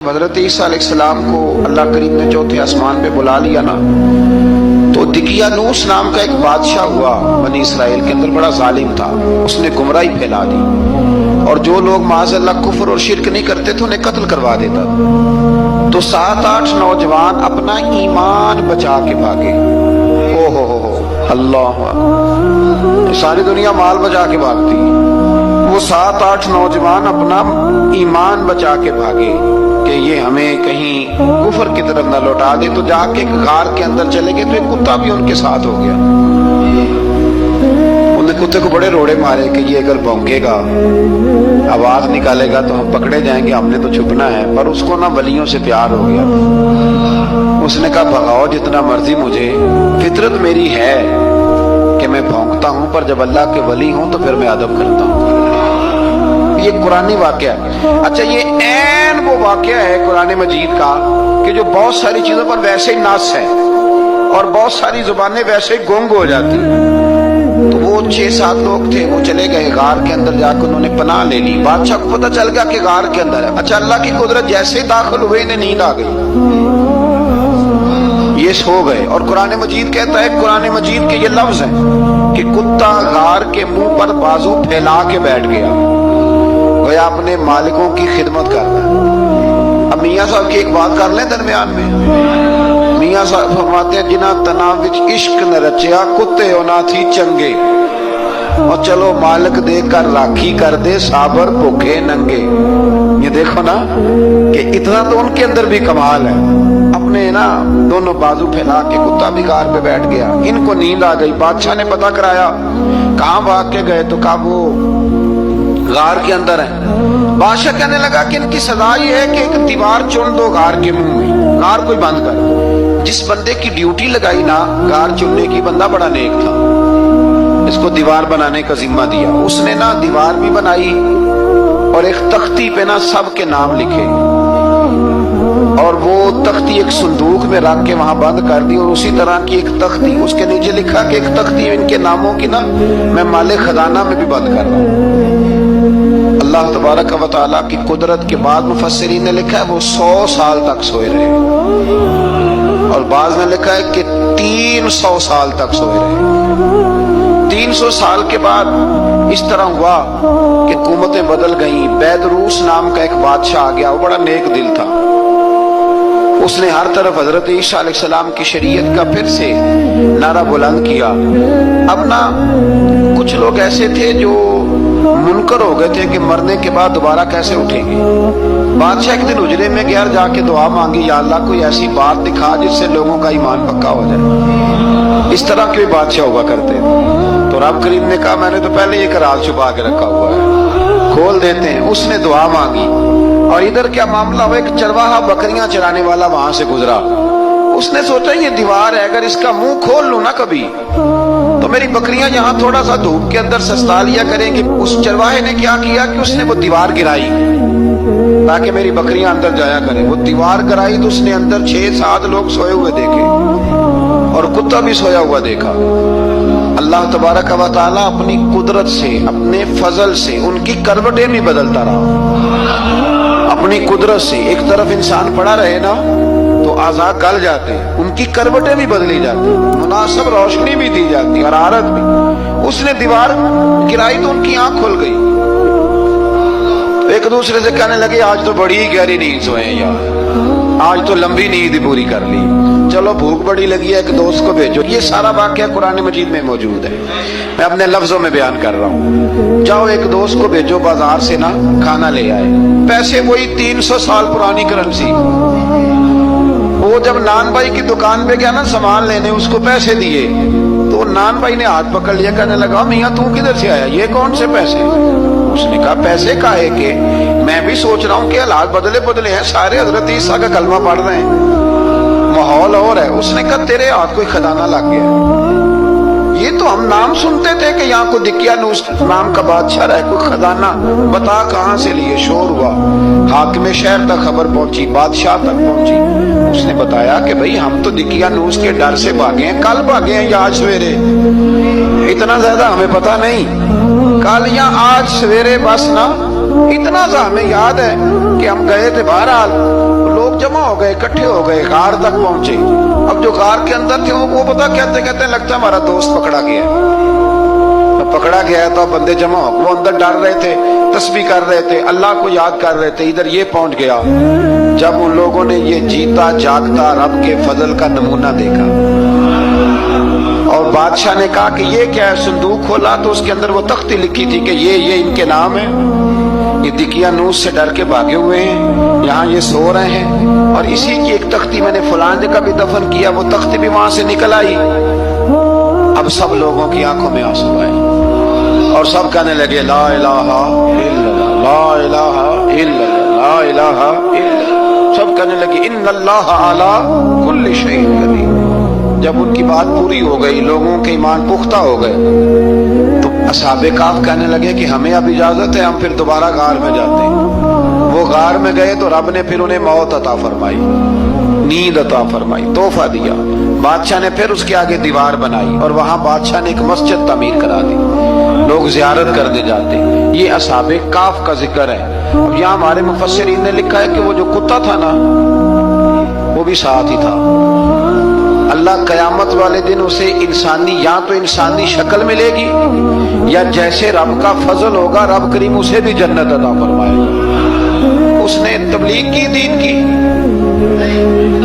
حضرت عیسیٰ علیہ السلام کو اللہ کریم نے چوتھے آسمان پہ بلا لیا نا، تو دقیانوس نام کا ایک بادشاہ ہوا بنی اسرائیل کے اندر، بڑا ظالم تھا، اس نے گمراہی پھیلا دی، اور جو لوگ معاذ اللہ کفر اور شرک نہیں کرتے تھے انہیں قتل کروا دیتا تھا۔ تو 7-8 نوجوان اپنا ایمان بچا کے بھاگے۔ او ہو اللہ، ساری دنیا مال بچا کے بھاگتی، وہ 7-8 نوجوان اپنا ایمان بچا کے بھاگے کہ یہ ہمیں کہیں کفر کی طرف نہ لوٹا دے، تو جا کے غار کے اندر چلے گئے، تو ایک کتا بھی ان کے ساتھ ہو گیا۔ انہوں نے کتے کو بڑے روڑے مارے کہ یہ اگر بھونکے گا، آواز نکالے گا تو ہم پکڑے جائیں گے، ہم نے تو چھپنا ہے۔ پر اس کو نہ ولیوں سے پیار ہو گیا، اس نے کہا بھگاؤ جتنا مرضی مجھے، فطرت میری ہے کہ میں بھونکتا ہوں، پر جب اللہ کے ولی ہوں تو پھر میں ادب کرتا ہوں۔ یہ قرآنی واقعہ ہے۔ اچھا، یہ عین وہ واقعہ ہے قرآن مجید کا کہ جو بہت ساری چیزوں پر ویسے ہی نص ہے اور بہت ساری زبانیں ویسے ہی گنگ ہو جاتی۔ تو وہ 6-7 لوگ تھے، وہ چلے گئے غار کے اندر، جا کے انہوں نے پناہ لے لی۔ بادشاہ کو پتہ چل گیا کہ غار کے اندر ہے۔ اچھا، اللہ کی قدرت جیسے ہی داخل ہوئے انہیں نیند آ گئی، یہ سو گئے۔ اور قرآن مجید کہتا ہے، قرآن مجید کے یہ لفظ ہیں کہ کتا غار کے منہ پر بازو پھیلا کے بیٹھ گیا، گویا اپنے مالکوں کی خدمت کر رہا ہے۔ اب میاں صاحب کی ایک بات کر لیں درمیان میں، میاں صاحب فرماتے ہیں جنہ تنا وچ عشق نہ رچیا، کتے ہونا تھی چنگے، اور چلو مالک دے کر راکھی کر دے، صابر بھوکے ننگے۔ یہ دیکھو نا کہ اتنا تو ان کے اندر بھی کمال ہے، اپنے نا دونوں بازو پھیلا کے کتا بھی غار پہ بیٹھ گیا۔ ان کو نیند آ گئی، بادشاہ نے پتہ کرایا کہاں بھاگ کے گئے، تو کہا وہ غار کے اندر ہے۔ بادشاہ کہنے لگا کہ ان کی سزا یہ ہے کہ ایک دیوار چن دو غار کے منہ میں، غار کوئی بند کر۔ جس بندے کی ڈیوٹی لگائی نا غار چننے کی، بندہ بڑا نیک تھا، اس کو دیوار بنانے کا ذمہ دیا۔ اس نے نا دیوار بھی بنائی اور ایک تختی پہ نا سب کے نام لکھے، اور وہ تختی ایک صندوق میں رکھ کے وہاں بند کر دی، اور اسی طرح کی ایک تختی اس کے نیچے لکھا کہ ایک تختی ان کے ناموں کی نا میں مال خزانہ میں بھی بند کر رہا ہوں۔ اللہ تبارک و تعالیٰ کی قدرت کے بعد مفسرین نے لکھا ہے وہ 100 سال تک سوئے رہے، اور بعض نے لکھا ہے کہ 300 سال تک سوئے رہے۔ 300 سال کے بعد اس طرح ہوا کہ حکومتیں بدل گئیں۔ بیدروس نام کا ایک بادشاہ آ گیا، وہ بڑا نیک دل تھا، اس نے ہر طرف حضرت عیسیٰ علیہ السلام کی شریعت کا پھر سے نعرہ بلند کیا۔ اب نا کچھ لوگ ایسے تھے جو منکر ہو گئے تھے کہ مرنے کے بعد دوبارہ کیسے اٹھیں گے۔ بادشاہ ایک دن اجرے میں گیا، جا کے دعا مانگی، یا اللہ کوئی ایسی بات دکھا جس سے لوگوں کا ایمان پکا ہو جائے۔ اس طرح کے بادشاہ ہوا کرتے تھے۔ تو رب کریم نے کہا میں نے تو پہلے یہ راز چھپا کے رکھا ہوا ہے، کھول دیتے ہیں۔ اس نے دعا مانگی، اور ادھر کیا معاملہ ہوا، ایک چرواہا بکریاں چرانے والا وہاں سے گزرا۔ اس نے سوچا یہ دیوار ہے، اگر اس کا منہ کھول لوں نا کبھی تو میری بکریاں یہاں تھوڑا سا دھوپ کے اندر سستا لیا کریں گے۔ اس چرواہے نے کیا کیا کہ اس نے وہ دیوار گرائی تاکہ میری بکریاں اندر جایا کریں۔ وہ دیوار گرائی تو اس نے اندر 6-7 لوگ سوئے ہوئے دیکھے، اور کتا بھی سویا ہوا دیکھا۔ اللہ تبارک و تعالیٰ اپنی قدرت سے، اپنے فضل سے ان کی کروٹیں بھی بدلتا رہا۔ اپنی قدرت سے ایک طرف انسان پڑا رہے نا تو اعضاء گل جاتے ہیں، ان کی کروٹیں بھی بدلی جاتی، مناسب روشنی بھی دی جاتی، حرارت بھی۔ اس نے دیوار گرائی تو ان کی آنکھ کھل گئی، ایک دوسرے سے کہنے لگے آج تو بڑی ہی گہری نیند سوئے ہیں یار، آج تو لمبی نیند ہی پوری کر لی، چلو بھوک بڑی لگی ہے ایک دوست کو بھیجو۔ یہ سارا واقعہ قرآن مجید میں موجود ہے، میں اپنے لفظوں میں بیان کر رہا ہوں۔ جاؤ ایک دوست کو بھیجو بازار سے نا کھانا لے آئے، پیسے وہی 300 سال پرانی کرنسی۔ وہ جب نان بھائی کی دکان پہ گیا نا سامان لینے، اس کو پیسے دیے تو نان بھائی نے ہاتھ پکڑ لیا، کہنے لگا میاں تو کدھر سے آیا، یہ کون سے پیسے؟ اس نے کہا پیسے کاہے کے، میں بھی سوچ رہا ہوں کہ حالات بدلے ہیں، سارے حضرت عیسیٰ کا کلمہ پڑھ رہے ہیں، ماحول اور ہے۔ اس نے کہا تیرے ہاتھ کوئی خزانہ لگ گیا، یہ تو ہم نام سنتے تھے کہ یہاں کو دقیانوس نام کا بادشاہ رہے، کوئی خزانہ بتا کہاں سے لیے۔ شور ہوا، حاکم شہر تک خبر پہنچی، بادشاہ تک پہنچی۔ اس نے بتایا کہ بھئی ہم تو دقیانوس کے ڈر سے بھاگے ہیں، کل بھاگے ہیں یا آج سویرے، اتنا زیادہ ہمیں پتہ نہیں، کل یا آج سویرے بس نا اتنا سا ہمیں یاد ہے کہ کہ ہم گئے تھے بہرحال لوگ جمع ہو گئے اکٹھے ہو گئے غار تک پہنچے. اب جو غار کے اندر تھے وہ پتا کہتے لگتا ہے ہمارا دوست پکڑا گیا ہے تو اب بندے جمع ہو. وہ اندر ڈر رہے تھے تسبیح کر رہے تھے اللہ کو یاد کر رہے تھے. ادھر یہ پہنچ گیا جب ان لوگوں نے یہ جیتا جاگتا رب کے فضل کا نمونہ دیکھا اور بادشاہ نے کہا کہ یہ کیا ہے. صندوق کھولا تو اس کے اندر وہ تختی لکھی تھی کہ یہ ان کے نام ہے. یہ دقیانوس سے ڈر کے بھاگے ہوئے ہیں یہاں یہ سو رہے ہیں اور اسی کی ایک تختی میں نے فلان جگہ بھی دفن کیا. وہ تختی بھی وہاں سے نکل آئی. اب سب لوگوں کی آنکھوں میں آنسو آئے اور سب کہنے لگے لا الہ الا اللہ لا الہ الا اللہ لا الہ الا اللہ. سب کہنے لگے ان اللہ علی کل شیء قدیر. جب ان کی بات پوری ہو گئی لوگوں کے ایمان پختہ ہو گئے تو اصحاب کہف کہنے لگے کہ ہمیں اب اجازت ہے ہم پھر دوبارہ غار میں جاتے ہیں. وہ غار میں گئے تو رب نے پھر انہیں موت عطا فرمائی نیند عطا فرمائی تحفہ دیا. بادشاہ نے پھر اس کے آگے دیوار بنائی اور وہاں بادشاہ نے ایک مسجد تعمیر کرا دی. لوگ زیارت کرنے جاتے. یہ اصحاب کہف کا ذکر ہے. اب یہاں ہمارے مفسرین نے لکھا ہے کہ وہ جو کتا تھا نا وہ بھی ساتھ ہی تھا. اللہ قیامت والے دن اسے انسانی یا تو انسانی شکل ملے گی یا جیسے رب کا فضل ہوگا رب کریم اسے بھی جنت عطا فرمائے گا. اس نے تبلیغ کی دین کی.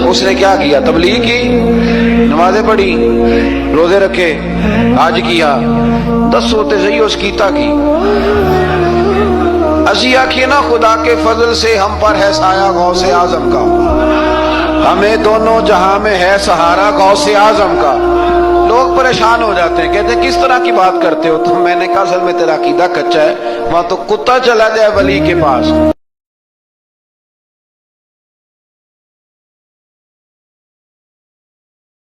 اس نے کیا کیا؟ تبلیغ کی نمازیں پڑھی روزے رکھے حج کیا 10 ہوتے صحیح اس کیتا کی. اسی آخیے نا خدا کے فضل سے ہم پر ہے سایہ غوث اعظم کا. ہمیں دونوں جہاں میں ہے سہارا غوث اعظم کا. لوگ پریشان ہو جاتے ہیں کہتے ہیں کس طرح کی بات کرتے ہو. تو میں نے کہا اصل میں تیرا عقیدہ کچا ہے. وہاں تو کتا چلا جائے ولی کے پاس